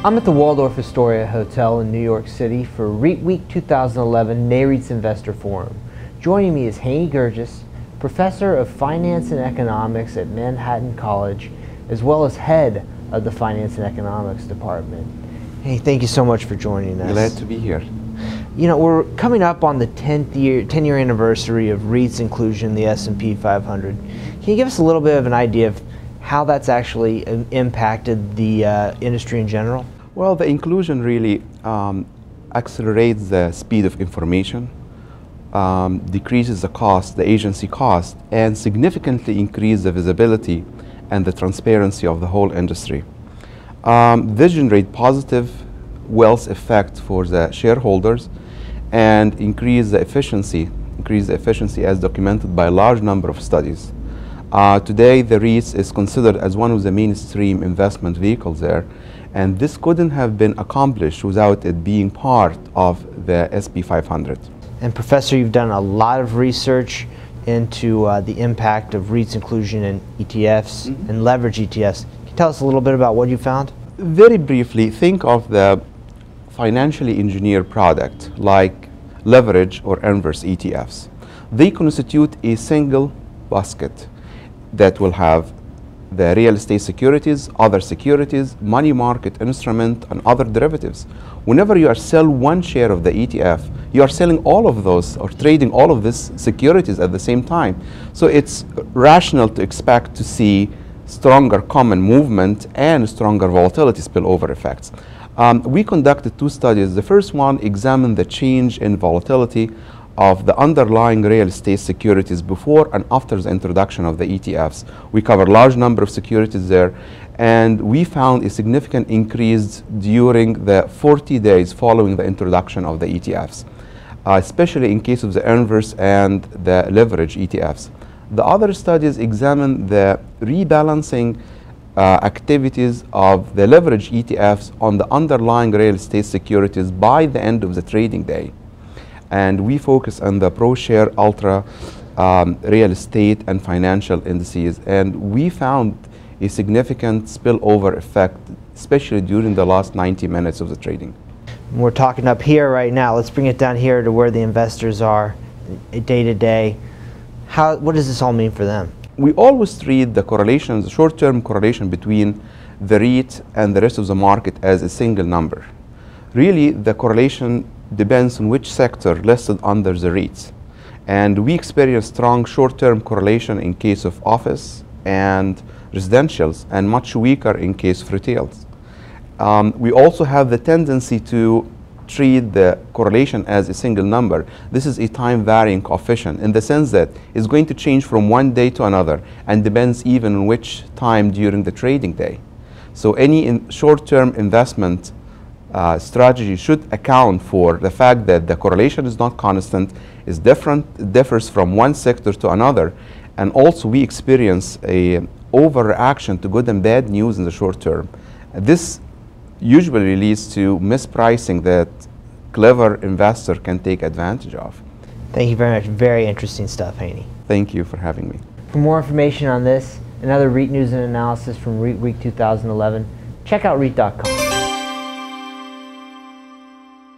I'm at the Waldorf Astoria Hotel in New York City for REITWeek 2011 NAREIT's Investor Forum. Joining me is Guirguis, Professor of Finance and Economics at Manhattan College, as well as Head of the Finance and Economics Department. Hey, thank you so much for joining us. Glad to be here. You know, we're coming up on the 10-year anniversary of REITs inclusion in the S&P 500. Can you give us a little bit of an idea of how that's actually impacted the industry in general? Well, the inclusion really accelerates the speed of information, decreases the cost, the agency cost, and significantly increases the visibility and the transparency of the whole industry. This generates positive wealth effect for the shareholders and increase the efficiency as documented by a large number of studies. Today, the REITs is considered as one of the mainstream investment vehicles there, and this couldn't have been accomplished without it being part of the SP 500. And Professor, you've done a lot of research into the impact of REITs inclusion in ETFs and leverage ETFs. Can you tell us a little bit about what you found? Very briefly, think of the financially engineered product like leverage or inverse ETFs. They constitute a single basket that will have the real estate securities, other securities, money market instrument, and other derivatives. Whenever you are selling one share of the ETF, you are selling all of those or trading all of these securities at the same time. So it's rational to expect to see stronger common movement and stronger volatility spillover effects. We conducted two studies. The first one examined the change in volatility of the underlying real estate securities before and after the introduction of the ETFs. We covered a large number of securities there, and we found a significant increase during the 40 days following the introduction of the ETFs, especially in case of the inverse and the leverage ETFs. The other studies examined the rebalancing activities of the leverage ETFs on the underlying real estate securities by the end of the trading day. And we focus on the ProShare Ultra real estate and financial indices, and we found a significant spillover effect, especially during the last 90 minutes of the trading. We're talking up here right now. Let's bring it down here to where the investors are day to day. What does this all mean for them? We always treat the correlation, the short-term correlation between the REIT and the rest of the market as a single number. Really, the correlation depends on which sector listed under the REITs. And we experience strong short-term correlation in case of office and residentials, and much weaker in case of retails. We also have the tendency to treat the correlation as a single number. This is a time-varying coefficient in the sense that it's going to change from one day to another and depends even on which time during the trading day. So any short-term investment strategy should account for the fact that the correlation is not constant, is different, it differs from one sector to another, and also we experience a overreaction to good and bad news in the short term. This usually leads to mispricing that clever investor can take advantage of. Thank you very much. Very interesting stuff, Haney. Thank you for having me. For more information on this and other REIT news and analysis from REITweek 2011, check out REIT.com.